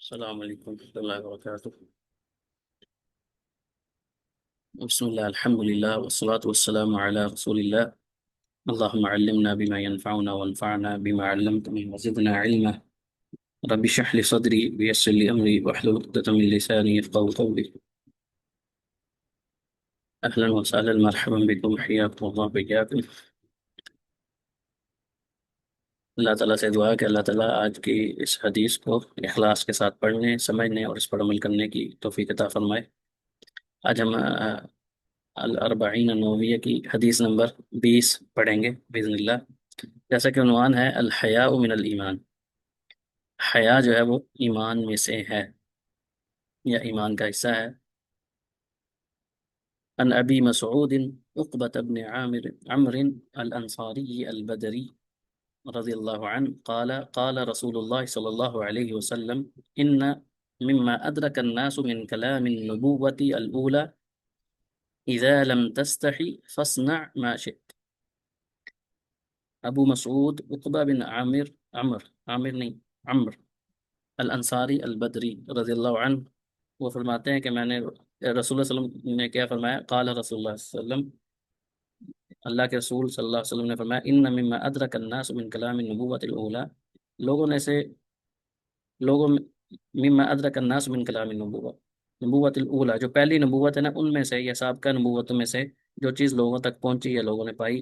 السلام علیکم ورحمۃ اللہ وبرکاتہ۔ بسم اللہ الحمد للہ والصلاة والسلام علی رسول اللہ۔ اللہم علمنا بما ينفعنا وانفعنا بما علمتنا وزدنا علما۔ رب اشرح لي صدری ويسر لي امری واحلل عقدۃ من لسانی يفقهوا قولی۔ اہلا وسہلا مرحبا بکم حیاکم اللہ وإیاکم۔ اللہ تعالیٰ سے دعا ہے کہ اللہ تعالیٰ آج کی اس حدیث کو اخلاص کے ساتھ پڑھنے، سمجھنے اور اس پر عمل کرنے کی توفیق عطا فرمائے۔ آج ہم الاربعین النوویہ کی حدیث نمبر 20 پڑھیں گے باذن اللہ۔ جیسا کہ عنوان ہے الحیاء من الایمان، حیا جو ہے وہ ایمان میں سے ہے یا ایمان کا حصہ ہے۔ عن ابی مسعود عقبۃ بن عمرو الانصاری البدری رضی اللہ عنہ قال قال رسول اللہ صلی اللہ علیہ وسلم ان مما ادرک الناس من کلام النبوۃ الاولى اذا لم تستحی فاصنع ما شئت۔ ابو مسعود عقبہ بن عامر نہیں عمر الانصاری البدری رضی اللہ عنہ وہ فرماتے ہیں کہ میں نے رسول اللہ صلی اللہ علیہ وسلم نے کیا فرمایا، قال رسول اللہ صلی اللہ علیہ وسلم، اللہ کے رسول صلی اللہ علیہ وسلم نے فرمایا، ان مما ادرک الناس من کلام النبوۃ الاولى، لوگوں میں مما ادرک الناس من کلام نبوت الاولى، جو پہلی نبوت ہے نا ان میں سے یا سابقہ نبوتوں میں سے جو چیز لوگوں تک پہنچی یا لوگوں نے پائی،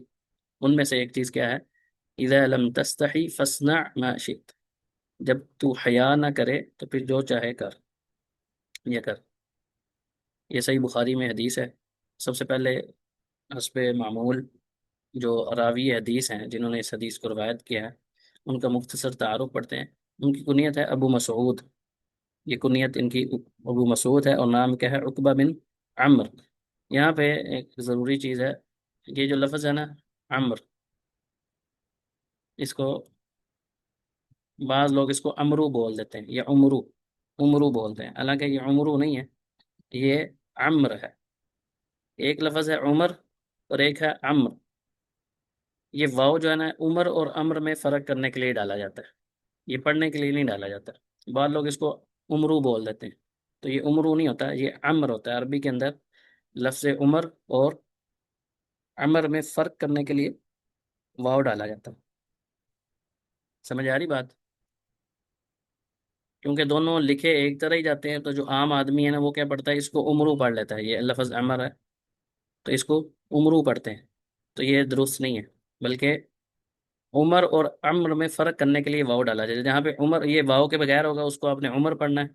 ان میں سے ایک چیز کیا ہے، اذا لم تستحی فاصنع ما شئت، جب تو حیا نہ کرے تو پھر جو چاہے کر یا کر۔ یہ صحیح بخاری میں حدیث ہے۔ سب سے پہلے حسب معمول جو راوی حدیث ہیں جنہوں نے اس حدیث کو روایت کیا ہے ان کا مختصر تعارف پڑھتے ہیں۔ ان کی کنیت ہے ابو مسعود، یہ کنیت ان کی ابو مسعود ہے، اور نام کیا ہے، عقبہ بن عمر۔ یہاں پہ ایک ضروری چیز ہے، یہ جو لفظ ہے نا عمر، اس کو بعض لوگ اس کو امرو بول دیتے ہیں یا عمرو بولتے ہیں، حالانکہ یہ عمرو نہیں ہے، یہ عمر ہے۔ ایک لفظ ہے عمر اور ایک ہے عمر۔ یہ واو جو ہے نا عمر اور امر میں فرق کرنے کے لیے ڈالا جاتا ہے، یہ پڑھنے کے لیے نہیں ڈالا جاتا۔ بعض لوگ اس کو عمرو بول دیتے ہیں، تو یہ عمرو نہیں ہوتا، یہ عمر ہوتا ہے۔ عربی کے اندر لفظ عمر اور عمر میں فرق کرنے کے لیے واو ڈالا جاتا ہے۔ سمجھ آ رہی بات؟ کیونکہ دونوں لکھے ایک طرح ہی جاتے ہیں، تو جو عام آدمی ہے نا وہ کیا پڑھتا ہے، اس کو عمرو پڑھ لیتا ہے۔ یہ لفظ عمر ہے تو اس کو عمرو پڑھتے ہیں، تو یہ درست نہیں ہے، بلکہ عمر اور عمر میں فرق کرنے کے لیے واو ڈالا جائے۔ جہاں پہ عمر یہ واو کے بغیر ہوگا اس کو آپ نے عمر پڑھنا ہے،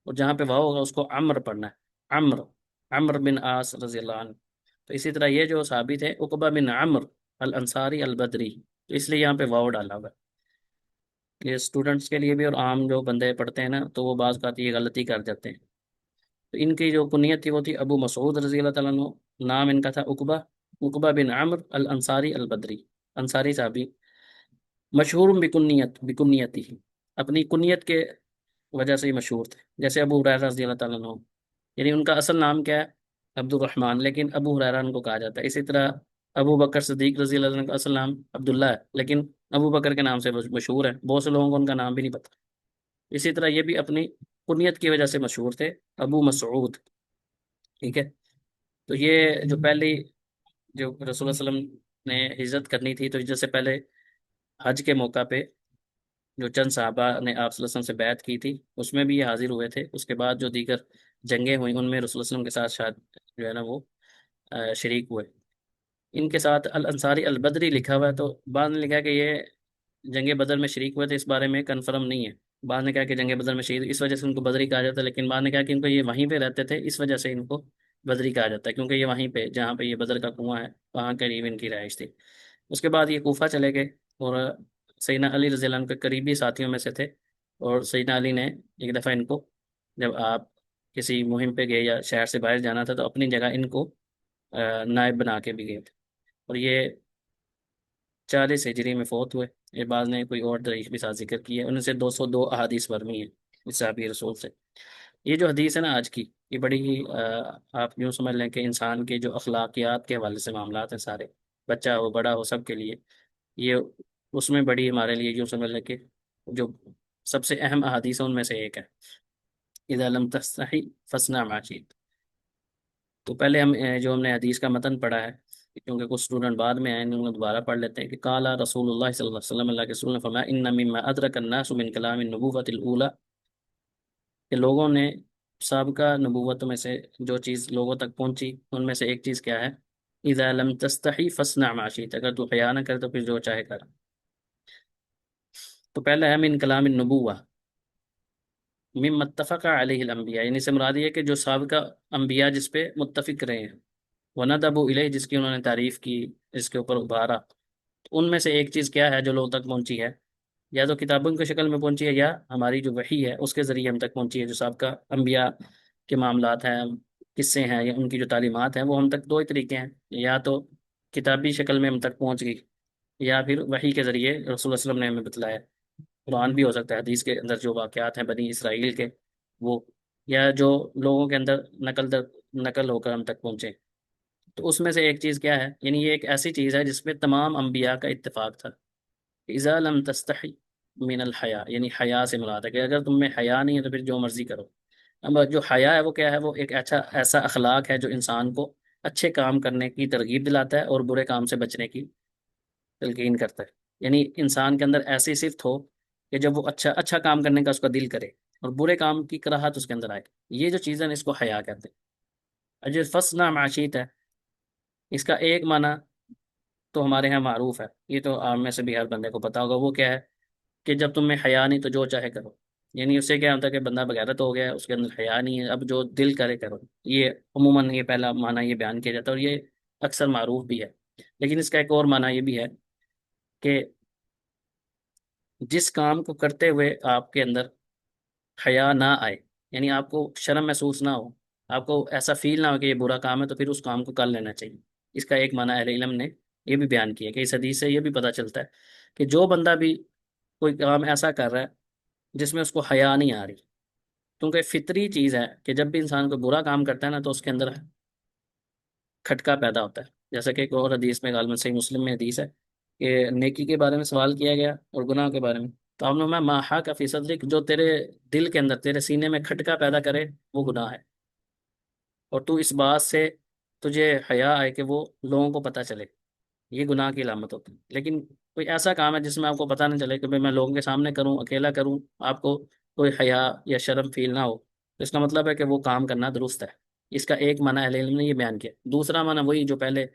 اور جہاں پہ واو ہوگا اس کو عمر پڑھنا ہے، عمر بن عاص رضی اللہ عنہ۔ تو اسی طرح یہ جو ثابت ہے عقبہ بن عمر الانصاری البدری، تو اس لیے یہاں پہ واو ڈالا ہوا ہے۔ یہ اسٹوڈنٹس کے لیے بھی اور عام جو بندے پڑھتے ہیں نا تو وہ بعض اوقات یہ غلطی کر جاتے ہیں۔ تو ان کی جو کنیت تھی وہ تھی ابو مسعود رضی اللہ تعالیٰ عنہ، نام ان کا تھا عقبہ بن عمر الانصاری البدری، انصاری صحابی، مشہور بکنیتی، اپنی کنیت کے وجہ سے ہی مشہور تھے۔ جیسے ابو ہریرہ رضی اللہ تعالیٰ عنہ، یعنی ان کا اصل نام کیا ہے، عبد الرحمن، لیکن ابو ہریرہ ان کو کہا جاتا ہے۔ اسی طرح ابو بکر صدیق رضی اللہ عنہ کا اصل نام عبداللہ ہے، لیکن ابو بکر کے نام سے مشہور ہے، بہت سے لوگوں کو ان کا نام بھی نہیں پتہ۔ اسی طرح یہ بھی اپنی کنیت کی وجہ سے مشہور تھے، ابو مسعود، ٹھیک ہے۔ تو یہ جو پہلی جو رسول اللہ صلی اللہ علیہ وسلم نے ہجرت کرنی تھی، تو ہجرت سے پہلے حج کے موقع پہ جو چند صحابہ نے آپ صلی اللہ علیہ وسلم سے بیعت کی تھی اس میں بھی یہ حاضر ہوئے تھے۔ اس کے بعد جو دیگر جنگیں ہوئیں ان میں رسول اللہ صلی اللہ علیہ وسلم کے ساتھ شاید جو ہے نا وہ شریک ہوئے۔ ان کے ساتھ الانصاری البدری لکھا ہوا ہے، تو بعض نے لکھا ہے کہ یہ جنگ بدر میں شریک ہوئے تھے، اس بارے میں کنفرم نہیں ہے۔ بعض نے کہا کہ جنگ بدر میں شہید اس وجہ سے ان کو بدری کہا جاتا ہے، لیکن بعض نے کہا کہ ان کو یہ وہیں پہ رہتے تھے اس وجہ سے ان کو بدری کہا جاتا ہے، کیونکہ یہ وہیں پہ جہاں پہ یہ بدر کا کنواں ہے وہاں قریب ان کی رہائش تھی۔ اس کے بعد یہ کوفہ چلے گئے، اور سیدنا علی رضی اللہ عنہ کے قریبی ساتھیوں میں سے تھے، اور سیدنا علی نے ایک دفعہ ان کو، جب آپ کسی مہم پہ گئے یا شہر سے باہر جانا تھا، تو اپنی جگہ ان کو نائب بنا کے بھی گئے تھے، اور یہ 40 ہجری میں فوت ہوئے۔ یہ بعض نے کوئی اور تاریخ بھی ساتھ ذکر کی ہے، ان سے 202 احادیث برمی ہیں اس صحابی رسول سے۔ یہ جو حدیث ہے نا آج کی، یہ بڑی ہی آپ یوں سمجھ لیں کہ انسان کے جو اخلاقیات کے حوالے سے معاملات ہیں سارے، بچہ ہو بڑا ہو سب کے لیے، یہ اس میں بڑی ہمارے لیے یوں سمجھ لیں کہ جو سب سے اہم احادیث ہیں ان میں سے ایک ہے۔ اذا لم تستحی فاصنع ما شئت۔ تو پہلے ہم نے حدیث کا متن پڑھا ہے، کیونکہ کچھ اسٹوڈنٹ بعد میں آئے ہیں، انہوں نے دوبارہ پڑھ لیتے ہیں کہ قال رسول اللہ صلی اللہ علیہ وسلم، اللہ کے رسول نے فرمایا ان مما ادرک الناس من کلام النبوۃ الاولی، کہ لوگوں نے سابقہ نبوت میں سے جو چیز لوگوں تک پہنچی ان میں سے ایک چیز کیا ہے؟ اذا لم تستحی فاصنع ما شئت، اگر تو حیا نہ کر تو پھر جو چاہے کر۔ تو پہلا ہے من کلام النبوہ، مما اتفق علیہ الانبیاء، یعنی سے مراد یہ ہے کہ جو سابقہ انبیاء جس پہ متفق رہے ہیں، وندبوا الیہ، جس کی انہوں نے تعریف کی، اس کے اوپر ابھارا، تو ان میں سے ایک چیز کیا ہے جو لوگوں تک پہنچی ہے؟ یا تو کتابوں کی شکل میں پہنچی ہے، یا ہماری جو وحی ہے اس کے ذریعے ہم تک پہنچی ہے، جو سابقہ انبیاء کے معاملات ہیں، قصے ہیں، یا ان کی جو تعلیمات ہیں، وہ ہم تک دو ہی طریقے ہیں، یا تو کتابی شکل میں ہم تک پہنچ گئی، یا پھر وحی کے ذریعے رسول اللہ صلی اللہ علیہ وسلم نے ہمیں بتلایا۔ قرآن بھی ہو سکتا ہے، حدیث کے اندر جو واقعات ہیں بنی اسرائیل کے وہ، یا جو لوگوں کے اندر نقل ہو کر ہم تک پہنچے۔ تو اس میں سے ایک چیز کیا ہے؟ یعنی یہ ایک ایسی چیز ہے جس پہ تمام انبیاء کا اتفاق تھا، اذا لم تستحی من الحیا، یعنی حیا سے مراد ہے کہ اگر تم میں حیا نہیں ہے تو پھر جو مرضی کرو۔ اب جو حیا ہے وہ کیا ہے؟ وہ ایک ایسا اخلاق ہے جو انسان کو اچھے کام کرنے کی ترغیب دلاتا ہے اور برے کام سے بچنے کی تلقین کرتا ہے۔ یعنی انسان کے اندر ایسی صفت ہو کہ جب وہ اچھا اچھا کام کرنے کا اس کا دل کرے اور برے کام کی کراہت اس کے اندر آئے، یہ جو چیزیں ہیں اس کو حیا کہتے ہیں۔ اور جو فصنع ما شئت ہے، اس کا ایک معنی تو ہمارے ہاں معروف ہے، یہ تو عام میں سے بھی ہر بندے کو پتا ہوگا، وہ کیا ہے؟ کہ جب تم میں حیا نہیں تو جو چاہے کرو، یعنی اس سے کیا ہوتا ہے کہ بندہ بغیرت ہو گیا ہے، اس کے اندر حیا نہیں ہے، اب جو دل کرے کرو۔ یہ عموماً یہ پہلا معنی یہ بیان کیا جاتا ہے، اور یہ اکثر معروف بھی ہے۔ لیکن اس کا ایک اور معنی یہ بھی ہے کہ جس کام کو کرتے ہوئے آپ کے اندر حیا نہ آئے، یعنی آپ کو شرم محسوس نہ ہو، آپ کو ایسا فیل نہ ہو کہ یہ برا کام ہے، تو پھر اس کام کو کر لینا چاہیے۔ اس کا ایک معنی اہل علم نے یہ بھی بیان کیا کہ اس حدیث سے یہ بھی پتہ چلتا ہے کہ جو بندہ بھی کوئی کام ایسا کر رہا ہے جس میں اس کو حیا نہیں آ رہی، کیونکہ فطری چیز ہے کہ جب بھی انسان کوئی برا کام کرتا ہے نا تو اس کے اندر کھٹکا پیدا ہوتا ہے، جیسا کہ ایک اور حدیث میں غالباً صحیح مسلم میں حدیث ہے کہ نیکی کے بارے میں سوال کیا گیا اور گناہ کے بارے میں، تو آپ نے میں ماحا کا فی صدرک، جو تیرے دل کے اندر تیرے سینے میں کھٹکا پیدا کرے وہ گناہ ہے، اور تو اس بات سے تجھے حیا آئے کہ وہ لوگوں کو پتہ چلے، یہ گناہ کی علامت ہوتی ہے۔ لیکن کوئی ایسا کام ہے جس میں آپ کو پتہ نہ چلے کہ بھئی میں لوگوں کے سامنے کروں، اکیلا کروں، آپ کو کوئی حیا یا شرم فیل نہ ہو، تو اس کا مطلب ہے کہ وہ کام کرنا درست ہے۔ اس کا ایک معنی اہل علم نے یہ بیان کیا۔ دوسرا معنی وہی جو پہلے،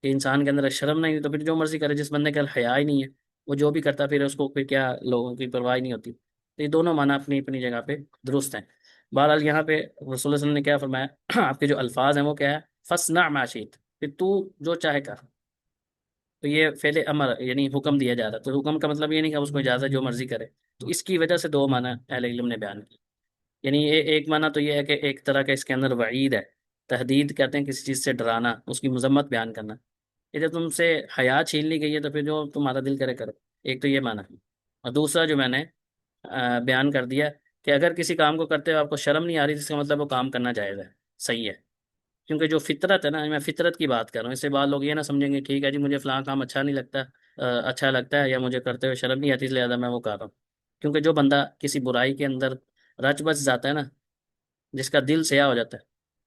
کہ انسان کے اندر شرم نہیں ہے تو پھر جو مرضی کرے، جس بندے کے اندر حیا ہی نہیں ہے وہ جو بھی کرتا پھر اس کو پھر کیا لوگوں کی پرواہ ہی نہیں ہوتی۔ تو یہ دونوں معنی اپنی اپنی جگہ پہ درست ہیں۔ بہرحال یہاں پہ رسول اللہ صلی اللہ علیہ وسلم نے کیا فرمایا؟ آپ کے جو الفاظ ہیں وہ کیا ہے؟ فصنع ما شئت، پھر تو جو چاہے کر۔ تو یہ فعل امر یعنی حکم دیا جا رہا ہے، تو حکم کا مطلب یہ نہیں کہ اس کو اجازت جو مرضی کرے۔ تو اس کی وجہ سے دو معنی اہل علم نے بیان کی، یعنی یہ ایک معنی تو یہ ہے کہ ایک طرح کا اس کے اندر وعید ہے، تحدید کہتے ہیں کسی چیز سے ڈرانا، اس کی مذمت بیان کرنا، کہ جب تم سے حیا چھین لی گئی ہے تو پھر جو تمہارا دل کرے کرو، ایک تو یہ معنی ہے۔ اور دوسرا جو میں نے بیان کر دیا کہ اگر کسی کام کو کرتے ہوئے آپ کو شرم نہیں آ رہی، جس کا مطلب وہ کام کرنا جائز ہے، صحیح ہے، کیونکہ جو فطرت ہے نا، میں فطرت کی بات کر رہا ہوں، اس سے بعض لوگ یہ نہ سمجھیں گے ٹھیک ہے جی مجھے فلاں کام اچھا نہیں لگتا، اچھا لگتا ہے، یا مجھے کرتے ہوئے شرم نہیں آتی اس لیے زیادہ میں وہ کر رہا ہوں۔ کیونکہ جو بندہ کسی برائی کے اندر رچ بس جاتا ہے نا، جس کا دل سیاہ ہو جاتا ہے،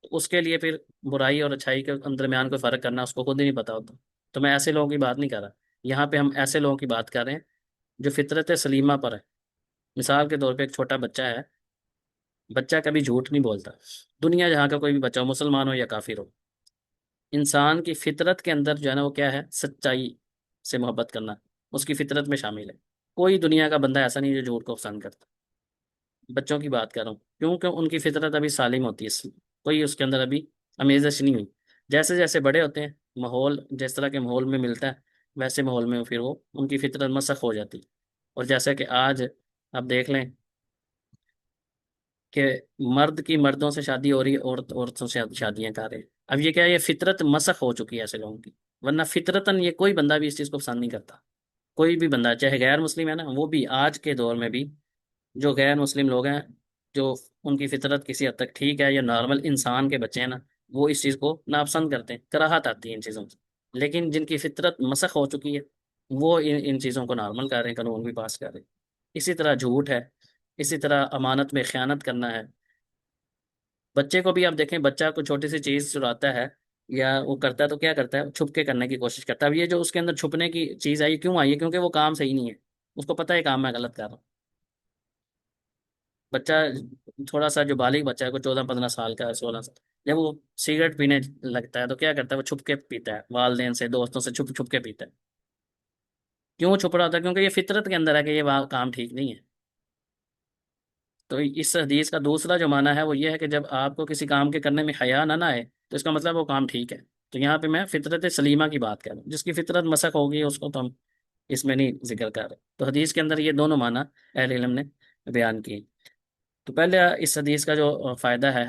تو اس کے لیے پھر برائی اور اچھائی کے درمیان کوئی فرق کرنا اس کو خود ہی نہیں پتا ہوتا۔ تو میں ایسے لوگوں کی بات نہیں کر رہا، یہاں پہ ہم ایسے لوگوں کی بات کر رہے ہیں جو فطرت سلیمہ پر ہے۔ مثال کے طور پہ ایک چھوٹا بچہ ہے، بچہ کبھی جھوٹ نہیں بولتا، دنیا جہاں کا کوئی بھی بچہ ہو، مسلمان ہو یا کافر ہو، انسان کی فطرت کے اندر جو ہے نا وہ کیا ہے؟ سچائی سے محبت کرنا اس کی فطرت میں شامل ہے۔ کوئی دنیا کا بندہ ایسا نہیں جو جھوٹ کو پسند کرتا، بچوں کی بات کر رہا ہوں، کیونکہ ان کی فطرت ابھی سالم ہوتی ہے، کوئی اس کے اندر ابھی امیزش نہیں ہوئی۔ جیسے جیسے بڑے ہوتے ہیں، ماحول جس طرح کے ماحول میں ملتا ہے ویسے ماحول میں پھر وہ ان کی فطرت مسخ ہو جاتی ہے۔ اور جیسا کہ آج آپ دیکھ لیں کہ مرد کی مردوں سے شادی ہو رہی ہے، عورتوں سے شادیاں کر رہے ہیں، اب یہ کیا ہے؟ یہ فطرت مسخ ہو چکی ہے ایسے لوگوں کی، ورنہ فطرتاً یہ کوئی بندہ بھی اس چیز کو پسند نہیں کرتا۔ کوئی بھی بندہ چاہے غیر مسلم ہے نا، وہ بھی آج کے دور میں بھی جو غیر مسلم لوگ ہیں، جو ان کی فطرت کسی حد تک ٹھیک ہے یا نارمل انسان کے بچے ہیں نا، وہ اس چیز کو ناپسند کرتے ہیں، کراہت آتی ہے ان چیزوں سے۔ لیکن جن کی فطرت مسخ ہو چکی ہے وہ ان چیزوں کو نارمل کر رہے ہیں، قانون بھی پاس کر رہے ہیں۔ اسی طرح جھوٹ ہے، اسی طرح امانت میں خیانت کرنا ہے، بچے کو بھی آپ دیکھیں، بچہ کو چھوٹی سی چیز چراتا ہے یا وہ کرتا ہے تو کیا کرتا ہے، چھپ کے کرنے کی کوشش کرتا ہے. اب یہ جو اس کے اندر چھپنے کی چیز آئی کیوں آئی ہے؟ کیونکہ وہ کام صحیح نہیں ہے، اس کو پتہ ہے کام میں غلط کر رہا ہوں. بچہ تھوڑا سا جو بالغ بچہ ہے، کوئی 14 15 سال کا ہے، 16 سال، جب وہ سگریٹ پینے لگتا ہے تو کیا کرتا ہے، وہ چھپ کے پیتا ہے، والدین سے دوستوں سے چھپ چھپ کے پیتا ہے. کیوں چھپ رہا ہوتا ہے؟ کیونکہ یہ فطرت کے اندر ہے کہ یہ کام ٹھیک نہیں ہے. تو اس حدیث کا دوسرا جو معنی ہے وہ یہ ہے کہ جب آپ کو کسی کام کے کرنے میں حیا نہ آئے تو اس کا مطلب وہ کام ٹھیک ہے. تو یہاں پہ میں فطرت سلیمہ کی بات کر رہا ہوں، جس کی فطرت مسخ ہوگی اس کو تو ہم اس میں نہیں ذکر کر رہے. تو حدیث کے اندر یہ دونوں معنی اہل علم نے بیان کیے. تو پہلے اس حدیث کا جو فائدہ ہے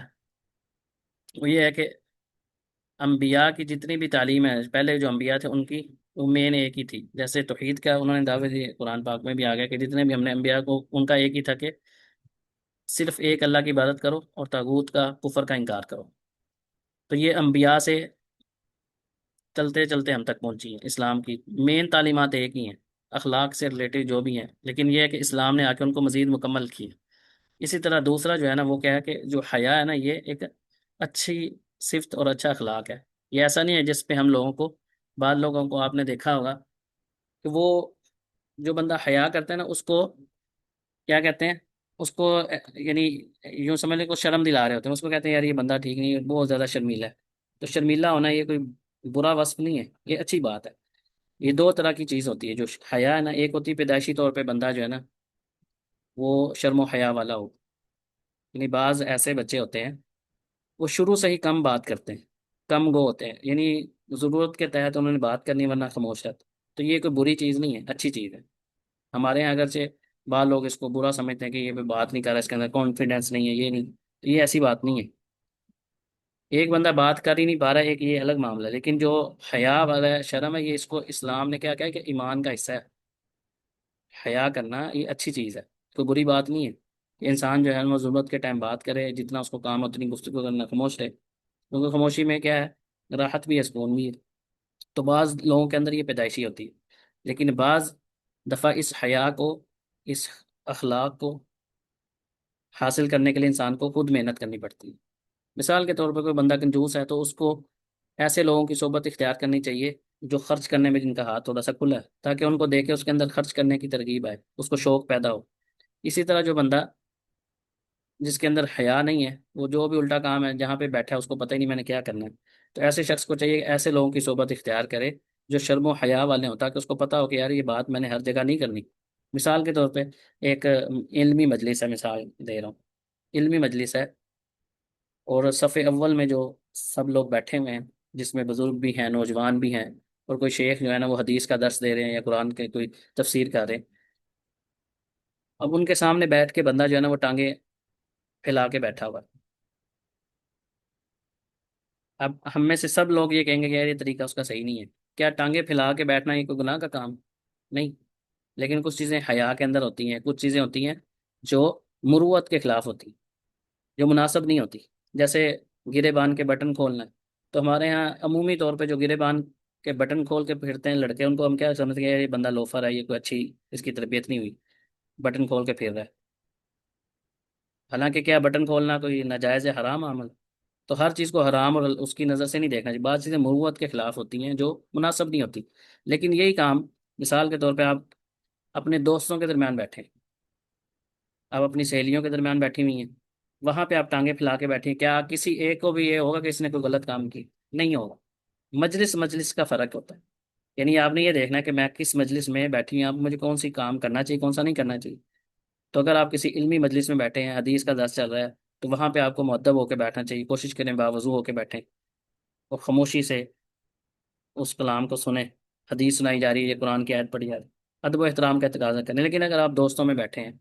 وہ یہ ہے کہ انبیاء کی جتنی بھی تعلیم ہے، پہلے جو انبیاء تھے ان کی وہ مین ایک ہی تھی. جیسے توحید کا انہوں نے دعوے دی، قرآن پاک میں بھی آ گیا کہ جتنے بھی ہم نے انبیاء کو، ان کا ایک ہی تھا کہ صرف ایک اللہ کی عبادت کرو اور طاغوت کا، کفر کا انکار کرو. تو یہ انبیاء سے چلتے چلتے ہم تک پہنچی ہیں. اسلام کی مین تعلیمات ایک ہی ہیں، اخلاق سے ریلیٹڈ جو بھی ہیں، لیکن یہ ہے کہ اسلام نے آ کے ان کو مزید مکمل کی ہے. اسی طرح دوسرا جو ہے نا وہ کیا ہے کہ جو حیا ہے نا، یہ ایک اچھی صفت اور اچھا اخلاق ہے. یہ ایسا نہیں ہے جس پہ ہم لوگوں کو، بعض لوگوں کو آپ نے دیکھا ہوگا کہ وہ جو بندہ حیا کرتا ہے نا اس کو کیا کہتے ہیں، اس کو یعنی یوں سمجھ لیں کو شرم دلا رہے ہوتے ہیں. اس کو کہتے ہیں یار یہ بندہ ٹھیک نہیں ہے، بہت زیادہ شرمیلا ہے. تو شرمیلا ہونا یہ کوئی برا وصف نہیں ہے، یہ اچھی بات ہے. یہ دو طرح کی چیز ہوتی ہے جو حیا ہے نا. ایک ہوتی ہے پیدائشی طور پہ بندہ جو ہے نا وہ شرم و حیا والا ہو. یعنی بعض ایسے بچے ہوتے ہیں وہ شروع سے ہی کم بات کرتے ہیں، کم گو ہوتے ہیں، یعنی ضرورت کے تحت انہوں نے بات کرنی ورنہ خاموش رہتے. تو یہ کوئی بری چیز نہیں ہے، اچھی چیز ہے. ہمارے یہاں اگرچہ بعض لوگ اس کو برا سمجھتے ہیں کہ یہ بات نہیں کر رہا، اس کے اندر کانفیڈینس نہیں ہے، یہ نہیں. تو یہ ایسی بات نہیں ہے. ایک بندہ بات کر ہی نہیں پا رہا ہے، ایک یہ الگ معاملہ ہے. لیکن جو حیا والا ہے، شرم ہے، یہ اس کو اسلام نے کیا کہا ہے کہ ایمان کا حصہ ہے. حیا کرنا یہ اچھی چیز ہے، کوئی بری بات نہیں ہے. کہ انسان جو ہے وہ ضرورت کے ٹائم بات کرے، جتنا اس کو کام ہے اتنی گفتگو کرنا، خاموش رہے. کیونکہ خاموشی میں کیا ہے، راحت بھی ہے، سکون بھی ہے. تو بعض لوگوں کے اندر یہ پیدائشی ہوتی ہے. لیکن بعض دفعہ اس حیا کو، اس اخلاق کو حاصل کرنے کے لیے انسان کو خود محنت کرنی پڑتی ہے. مثال کے طور پر کوئی بندہ کنجوس ہے تو اس کو ایسے لوگوں کی صحبت اختیار کرنی چاہیے جو خرچ کرنے میں جن کا ہاتھ تھوڑا سا کھلا ہے، تاکہ ان کو دیکھ کے اس کے اندر خرچ کرنے کی ترغیب آئے، اس کو شوق پیدا ہو. اسی طرح جو بندہ جس کے اندر حیا نہیں ہے، وہ جو بھی الٹا کام ہے جہاں پہ بیٹھا ہے اس کو پتہ ہی نہیں میں نے کیا کرنا ہے. تو ایسے شخص کو چاہیے کہ ایسے لوگوں کی صحبت اختیار کرے جو شرم و حیا والے ہوں، تاکہ اس کو پتہ ہو کہ یار یہ بات میں نے ہر جگہ نہیں کرنی. مثال کے طور پہ ایک علمی مجلس ہے، مثال دے رہا ہوں، علمی مجلس ہے اور صف اول میں جو سب لوگ بیٹھے ہوئے ہیں، جس میں بزرگ بھی ہیں، نوجوان بھی ہیں، اور کوئی شیخ جو ہے نا وہ حدیث کا درس دے رہے ہیں یا قرآن کے کوئی تفسیر کر رہے ہیں. اب ان کے سامنے بیٹھ کے بندہ جو ہے نا وہ ٹانگیں پھیلا کے بیٹھا ہوا ہے. اب ہم میں سے سب لوگ یہ کہیں گے کہ یار یہ طریقہ اس کا صحیح نہیں ہے. کیا ٹانگیں پھیلا کے بیٹھنا یہ کوئی گناہ کا کام؟ نہیں. لیکن کچھ چیزیں حیا کے اندر ہوتی ہیں، کچھ چیزیں ہوتی ہیں جو مروت کے خلاف ہوتی ہیں، جو مناسب نہیں ہوتی. جیسے گرے بان کے بٹن کھولنا ہے. تو ہمارے یہاں عمومی طور پہ جو گرے بان کے بٹن کھول کے پھرتے ہیں لڑکے، ان کو ہم کیا سمجھتے ہیں، یار یہ بندہ لوفر ہے، یہ کوئی اچھی اس کی تربیت نہیں ہوئی، بٹن کھول کے پھر رہا ہے. حالانکہ کیا بٹن کھولنا کوئی ناجائز ہے، حرام عمل؟ تو ہر چیز کو حرام اور اس کی نظر سے نہیں دیکھنا چاہیے. بعض چیزیں مروت کے خلاف ہوتی ہیں جو مناسب نہیں ہوتی. لیکن یہی کام مثال کے طور پہ آپ اپنے دوستوں کے درمیان بیٹھے، آپ اپنی سہیلیوں کے درمیان بیٹھی ہوئی ہیں، وہاں پہ آپ ٹانگیں پھیلا کے بیٹھی ہیں، کیا کسی ایک کو بھی یہ ہوگا کہ اس نے کوئی غلط کام کی؟ نہیں ہوگا. مجلس مجلس کا فرق ہوتا ہے. یعنی آپ نے یہ دیکھنا ہے کہ میں کس مجلس میں بیٹھی ہوں، آپ مجھے کون سی کام کرنا چاہیے، کون سا نہیں کرنا چاہیے. تو اگر آپ کسی علمی مجلس میں بیٹھے ہیں، حدیث کا درس چل رہا ہے، تو وہاں پہ آپ کو مؤدب ہو کے بیٹھنا چاہیے. کوشش کریں باوضو ہو کے بیٹھیں اور خاموشی سے اس کلام کو سنیں. حدیث سنائی جا رہی ہے، قرآن کی آیت پڑھی جا رہی ہے، ادب و احترام کا تقاضا کریں. لیکن اگر آپ دوستوں میں بیٹھے ہیں،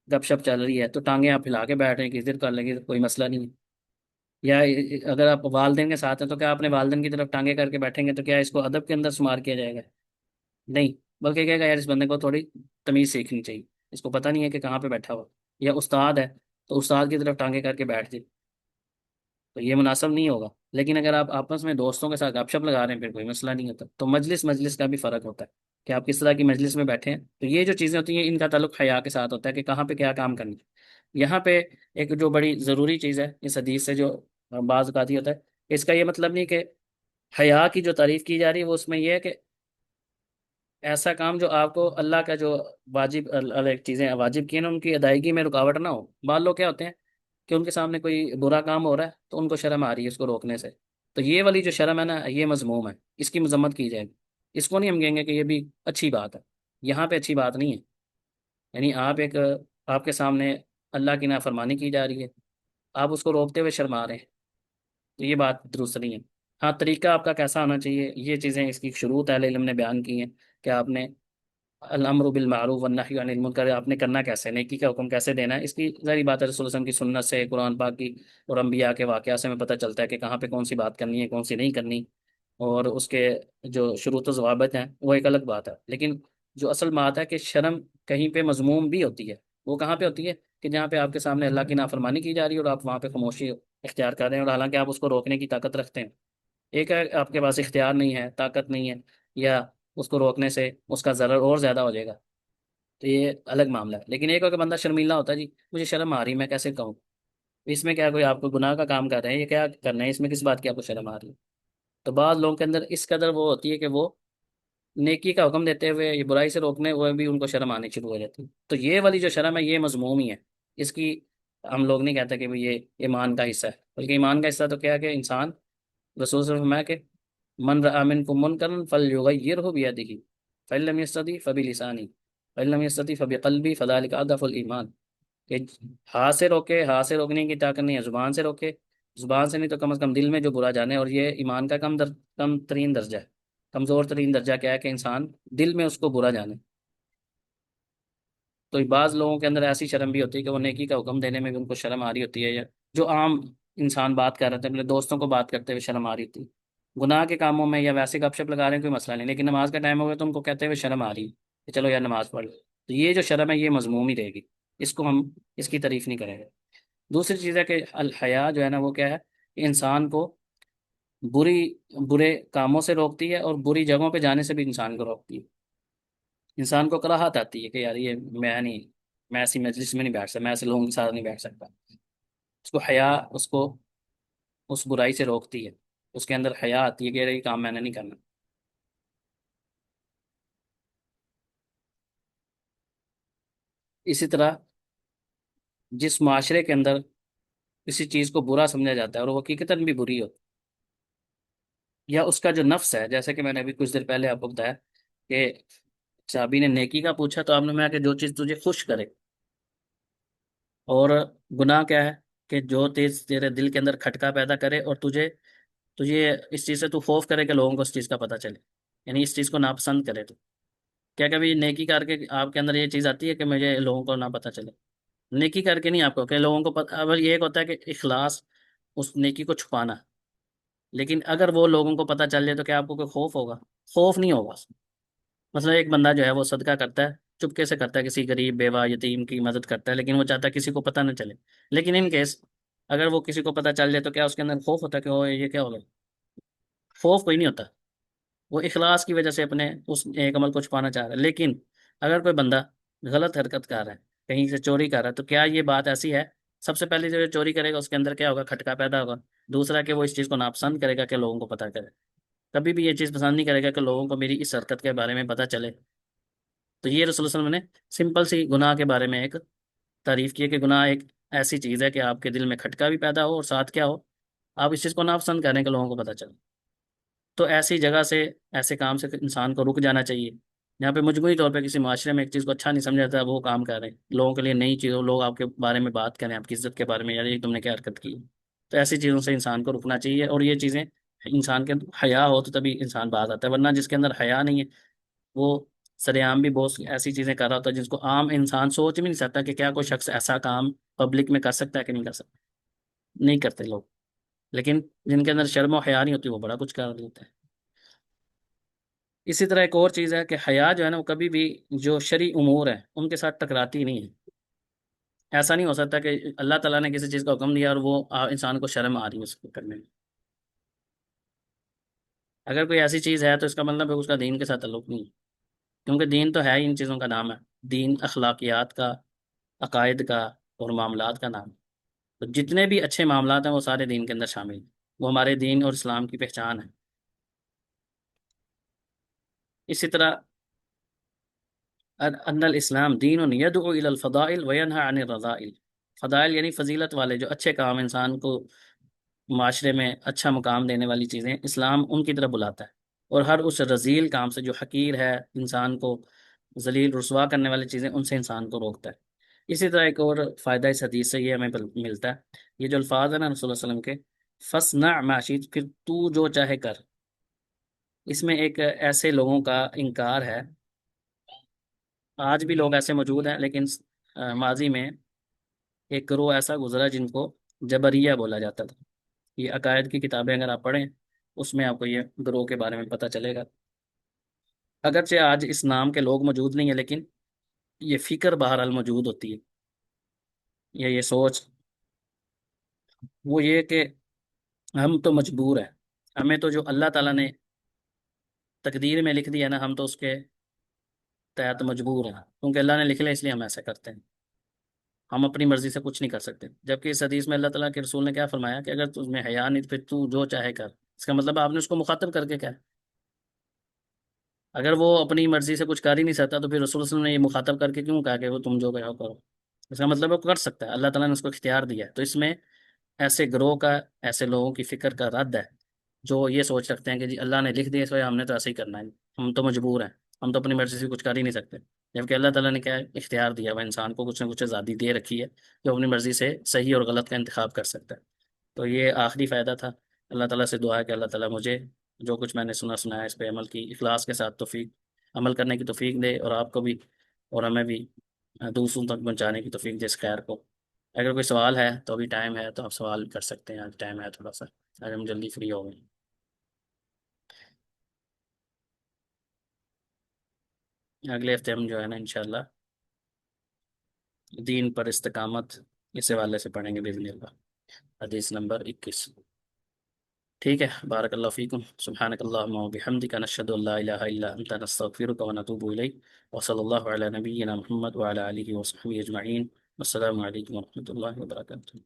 گپ شپ چل رہی ہے، تو ٹانگیں آپ ہلا کے بیٹھ رہے ہیں، کسی دیر کر لیں گے تو کوئی مسئلہ نہیں ہے. یا اگر آپ والدین کے ساتھ ہیں تو کیا اپنے والدین کی طرف ٹانگیں کر کے بیٹھیں گے تو کیا اس کو ادب کے اندر شمار کیا جائے گا؟ نہیں. بلکہ کہے گا یار اس بندے کو تھوڑی تمیز سیکھنی چاہیے، اس کو پتہ نہیں ہے کہ کہاں پہ بیٹھا ہوا. یا استاد ہے تو استاد کی طرف ٹانگیں کر کے بیٹھ جائے، تو یہ مناسب نہیں ہوگا. لیکن اگر آپ آپس میں دوستوں کے ساتھ گپ شپ لگا رہے ہیں پھر کوئی مسئلہ نہیں ہوتا. تو مجلس مجلس کا بھی فرق ہوتا ہے کہ آپ کس طرح کی مجلس میں بیٹھے ہیں. تو یہ جو چیزیں ہوتی ہیں ان کا تعلق حیا کے ساتھ ہوتا ہے کہ کہاں پہ کیا کام کرنا ہے. یہاں پہ ایک جو بڑی ضروری چیز ہے اس حدیث سے، جو بعض اوقات یہ ہوتا ہے، اس کا یہ مطلب نہیں کہ حیا کی جو تعریف کی جا رہی ہے وہ اس میں یہ ہے کہ ایسا کام جو آپ کو اللہ کا جو واجب الگ چیزیں واجب کی ہیں نا ان کی ادائیگی میں رکاوٹ نہ ہو۔ بعض لوگ کیا ہوتے ہیں کہ ان کے سامنے کوئی برا کام ہو رہا ہے تو ان کو شرم آ رہی ہے اس کو روکنے سے، تو یہ والی جو شرم ہے نا یہ مذموم ہے، اس کی مذمت کی جائے گی۔ اس کو نہیں ہم کہیں گے کہ یہ بھی اچھی بات ہے، یہاں پہ اچھی بات نہیں ہے۔ یعنی آپ کے سامنے اللہ کی نافرمانی کی جا رہی ہے، آپ اس کو روکتے ہوئے شرما رہے ہیں، تو یہ بات درست نہیں ہے۔ ہاں، طریقہ آپ کا کیسا ہونا چاہیے یہ چیزیں اس کی شروط اہل علم نے بیان کی ہیں کہ آپ نے الامر بالمعروف والنہی عن المنکر آپ نے کرنا کیسے، نیکی کا حکم کیسے دینا ہے، اس کی ظاہری بات ہے رسول اللہ صلی اللہ علیہ وسلم کی سنت سے، قرآن پاک کی اور انبیاء کے واقعات سے ہمیں پتہ چلتا ہے کہ کہاں پہ کون سی بات کرنی ہے کون سی نہیں کرنی، اور اس کے جو شروط و ضوابط ہیں وہ ایک الگ بات ہے۔ لیکن جو اصل بات ہے کہ شرم کہیں پہ مذموم بھی ہوتی ہے، وہ کہاں پہ ہوتی ہے کہ جہاں پہ آپ کے سامنے اللہ کی نافرمانی کی جا رہی ہے اور آپ وہاں پہ خاموشی اختیار کر رہے ہیں، اور حالانکہ آپ اس کو روکنے کی طاقت رکھتے ہیں۔ ایک ہے آپ کے پاس اختیار نہیں ہے، طاقت نہیں ہے، یا اس کو روکنے سے اس کا ضرر اور زیادہ ہو جائے گا، تو یہ الگ معاملہ ہے۔ لیکن ایک اور کہ بندہ شرمیلا ہوتا ہے، جی مجھے شرم آ رہی ہے میں کیسے کہوں، اس میں کیا کوئی آپ کو گناہ کا کام کر رہے ہیں، یہ کیا کرنا ہے، اس میں کس بات کی آپ کو شرم آ رہی ہے؟ تو بعض لوگوں کے اندر اس قدر وہ ہوتی ہے کہ وہ نیکی کا حکم دیتے ہوئے یہ برائی سے روکنے ہوئے بھی ان کو شرم آنی شروع ہو جاتی ہے، تو یہ والی جو شرم ہے یہ مذموم ہی ہے، اس کی ہم لوگ نہیں کہتے کہ بھی یہ ایمان کا حصہ ہے، بلکہ ایمان کا حصہ تو کیا ہے کہ انسان، رسول صلی اللہ علیہ وسلم کہ من رأى منكم منکرا فلیغیرہ بیدہ فإن لم يستطع فبلسانہ فإن لم يستطع فبقلبہ فذلک اضعف الایمان، کہ ہاتھ سے روکے، ہاتھ سے روکنے کی طاقت نہیں ہے، زبان سے روکے، زبان سے نہیں تو کم از کم دل میں جو برا جانے، اور یہ ایمان کا کم ترین درجہ ہے۔ کمزور ترین درجہ کیا ہے کہ انسان دل میں اس کو برا جانے۔ تو بعض لوگوں کے اندر ایسی شرم بھی ہوتی ہے کہ وہ نیکی کا حکم دینے میں بھی ان کو شرم آ رہی ہوتی ہے، یا جو عام انسان بات کر رہے تھے اپنے دوستوں کو بات کرتے ہوئے شرم آ رہی تھی، گناہ کے کاموں میں یا ویسے گپ شپ لگا رہے ہیں کوئی مسئلہ نہیں، لیکن نماز کا ٹائم ہو گیا تو ان کو کہتے ہوئے شرم آ رہی ہے کہ چلو یار نماز پڑھ لو، تو یہ جو شرم ہے یہ مذموم ہی رہے گی، اس کو ہم اس کی تعریف نہیں کریں گے۔ دوسری چیز ہے کہ الحیا جو ہے نا وہ کیا ہے کہ انسان کو بری برے کاموں سے روکتی ہے اور بری جگہوں پہ جانے سے بھی انسان کو روکتی ہے۔ انسان کو کراہت آتی ہے کہ یار یہ میں نہیں، میں ایسی مجلس میں نہیں بیٹھ سکتا، میں ایسے لوگوں کے ساتھ نہیں بیٹھ سکتا، اس کو حیا اس کو اس برائی سے روکتی ہے، اس کے اندر حیا آتی ہے کہ یار یہ کام میں نے نہیں کرنا۔ اسی طرح جس معاشرے کے اندر کسی چیز کو برا سمجھا جاتا ہے اور وہ حقیقتاً بھی بری ہو، یا اس کا جو نفس ہے، جیسے کہ میں نے ابھی کچھ دیر پہلے آپ کو بتایا کہ صحابی نے نیکی کا پوچھا تو آپ نے میں کہ جو چیز تجھے خوش کرے، اور گناہ کیا ہے کہ جو چیز تیرے دل کے اندر کھٹکا پیدا کرے اور تجھے اس چیز سے تو خوف کرے کہ لوگوں کو اس چیز کا پتہ چلے، یعنی اس چیز کو ناپسند کرے تو۔ کیا کبھی نیکی کر کے آپ کے اندر یہ چیز آتی ہے کہ مجھے لوگوں کو نہ پتہ چلے؟ نیکی کر کے نہیں، آپ کو کہ لوگوں کو پتہ، اب یہ ایک ہوتا ہے کہ اخلاص اس نیکی کو چھپانا، لیکن اگر وہ لوگوں کو پتہ چل جائے تو کیا آپ کو کوئی خوف ہوگا؟ خوف نہیں ہوگا۔ مثلا ایک بندہ جو ہے وہ صدقہ کرتا ہے، چپکے سے کرتا ہے، کسی غریب بیوہ یتیم کی مدد کرتا ہے، لیکن وہ چاہتا ہے کسی کو پتہ نہ چلے، لیکن ان کیس اگر وہ کسی کو پتہ چل جائے تو کیا اس کے اندر خوف ہوتا ہے کہ وہ یہ کیا ہوگا؟ خوف کوئی نہیں ہوتا، وہ اخلاص کی وجہ سے اپنے اس ایک عمل کو چھپانا چاہ رہا ہے۔ لیکن اگر کوئی بندہ غلط حرکت کر رہا ہے، کہیں سے چوری کر رہا ہے، تو کیا یہ بات ایسی ہے؟ سب سے پہلے جو چوری کرے گا اس کے اندر کیا ہوگا؟ کھٹکا پیدا ہوگا۔ دوسرا کہ وہ اس چیز کو ناپسند کرے گا کہ لوگوں کو پتہ کرے، کبھی بھی یہ چیز پسند نہیں کرے گا کہ لوگوں کو میری اس حرکت کے بارے میں پتہ چلے۔ تو یہ رسول اللہ صلی اللہ علیہ وسلم نے سمپل سی گناہ کے بارے میں ایک تعریف کی ہے کہ گناہ ایک ایسی چیز ہے کہ آپ کے دل میں کھٹکا بھی پیدا ہو اور ساتھ کیا ہو، آپ اس چیز کو ناپسند کریں کہ لوگوں کو پتہ چلے۔ تو ایسی جگہ سے، ایسے کام سے انسان کو رک جانا چاہیے جہاں پہ مجموعی طور پہ کسی معاشرے میں ایک چیز کو اچھا نہیں سمجھا جاتا، وہ کام کر رہے ہیں لوگوں کے لیے نئی چیزوں، لوگ آپ کے بارے میں بات کریں، آپ کی عزت کے بارے میں، یار یہ تم نے کیا حرکت کی، تو ایسی چیزوں سے انسان کو رکنا چاہیے، اور یہ چیزیں انسان کے اندر حیا ہو تو تبھی انسان باز آتا ہے، ورنہ جس کے اندر حیا نہیں ہے وہ سرے عام بھی بہت ایسی چیزیں کر رہا ہوتا ہے جس کو عام انسان سوچ بھی نہیں سکتا کہ کیا کوئی شخص ایسا کام پبلک میں کر سکتا ہے کہ نہیں کر سکتا، نہیں کرتے لوگ، لیکن جن کے اندر شرم و حیا نہیں ہوتی وہ بڑا کچھ کر دیتے ہیں۔ اسی طرح ایک اور چیز ہے کہ حیا جو ہے نا وہ کبھی بھی جو شرعی امور ہیں ان کے ساتھ ٹکراتی نہیں ہے۔ ایسا نہیں ہو سکتا کہ اللہ تعالیٰ نے کسی چیز کا حکم دیا اور وہ انسان کو شرم آ رہی ہے اس کو کرنے میں۔ اگر کوئی ایسی چیز ہے تو اس کا مطلب ہے اس کا دین کے ساتھ تعلق نہیں ہے، کیونکہ دین تو ہے ہی ان چیزوں کا نام ہے، دین اخلاقیات کا، عقائد کا، اور معاملات کا نام۔ تو جتنے بھی اچھے معاملات ہیں وہ سارے دین کے اندر شامل ہیں، وہ ہمارے دین اور اسلام کی پہچان ہے۔ اسی طرح ان الاسلام دین یدعو الی الفضائل وینہا عن الرذائل، فضائل یعنی فضیلت والے جو اچھے کام انسان کو معاشرے میں اچھا مقام دینے والی چیزیں، اسلام ان کی طرف بلاتا ہے، اور ہر اس رذیل کام سے جو حقیر ہے، انسان کو ذلیل رسوا کرنے والی چیزیں، ان سے انسان کو روکتا ہے۔ اسی طرح ایک اور فائدہ اس حدیث سے یہ ہمیں ملتا ہے، یہ جو الفاظ ہیں نا رسول اللہ علیہ وسلم کے، فصنع ما شئت، پھر تو جو چاہے کر، اس میں ایک ایسے لوگوں کا انکار ہے، آج بھی لوگ ایسے موجود ہیں، لیکن ماضی میں ایک گروہ ایسا گزرا جن کو جبریہ بولا جاتا تھا۔ یہ عقائد کی کتابیں اگر آپ پڑھیں، اس میں آپ کو یہ گروہ کے بارے میں پتہ چلے گا۔ اگرچہ آج اس نام کے لوگ موجود نہیں ہیں، لیکن یہ فکر بہرحال موجود ہوتی ہے، یہ سوچ، وہ یہ کہ ہم تو مجبور ہیں، ہمیں تو جو اللہ تعالیٰ نے تقدیر میں لکھ دیا ہے نا، ہم تو اس کے تحت مجبور ہیں، کیونکہ اللہ نے لکھ لیا اس لیے ہم ایسا کرتے ہیں، ہم اپنی مرضی سے کچھ نہیں کر سکتے۔ جبکہ اس حدیث میں اللہ تعالیٰ کے رسول نے کیا فرمایا کہ اگر تم میں حیا نہیں تو پھر تو جو چاہے کر، اس کا مطلب آپ نے اس کو مخاطب کر کے کیا، اگر وہ اپنی مرضی سے کچھ کر ہی نہیں سکتا تو پھر رسول صلی اللہ علیہ وسلم نے یہ مخاطب کر کے کیوں کہا کہ وہ تم جو کہو کرو، اس کا مطلب وہ کر سکتا ہے، اللہ تعالیٰ نے اس کو اختیار دیا ہے۔ تو اس میں ایسے گروہ کا، ایسے لوگوں کی فکر کا رد ہے جو یہ سوچ رکھتے ہیں کہ جی اللہ نے لکھ دیا اس وجہ ہم نے تو ایسے ہی کرنا ہے، ہم تو مجبور ہیں، ہم تو اپنی مرضی سے کچھ کر ہی نہیں سکتے، جبکہ اللہ تعالیٰ نے کیا اختیار دیا ہوا انسان کو، کچھ نہ کچھ آزادی دے رکھی ہے جو اپنی مرضی سے صحیح اور غلط کا انتخاب کر سکتا ہے۔ تو یہ آخری فائدہ تھا۔ اللہ تعالیٰ سے دعا ہے کہ اللہ تعالیٰ مجھے جو کچھ میں نے سنایا اس پہ عمل کی اخلاص کے ساتھ توفیق، عمل کرنے کی توفیق دے، اور آپ کو بھی اور ہمیں بھی دوسروں تک پہنچانے کی توفیق دے اس خیر کو۔ اگر کوئی سوال ہے تو ابھی ٹائم ہے، تو آپ سوال کر سکتے ہیں، آج ٹائم ہے تھوڑا سا، آج ہم جلدی فری ہو گئے۔ اگلے ہفتے ہم جو ہے نا انشاءاللہ دین پر استقامت اس حوالے سے پڑھیں گے بإذن اللہ، حدیث نمبر 21۔ ٹھیک ہے، بارک اللہ فیکم، سبحانک اللہم و بحمدک، نشہد ان لا الہ الا انت، نستغفرک و نتوب الیک، وصلی اللہ علی نبینا محمد وعلی آلہ وصحبہ اجمعین۔ السلام علیکم ورحمۃ اللہ وبرکاتہ۔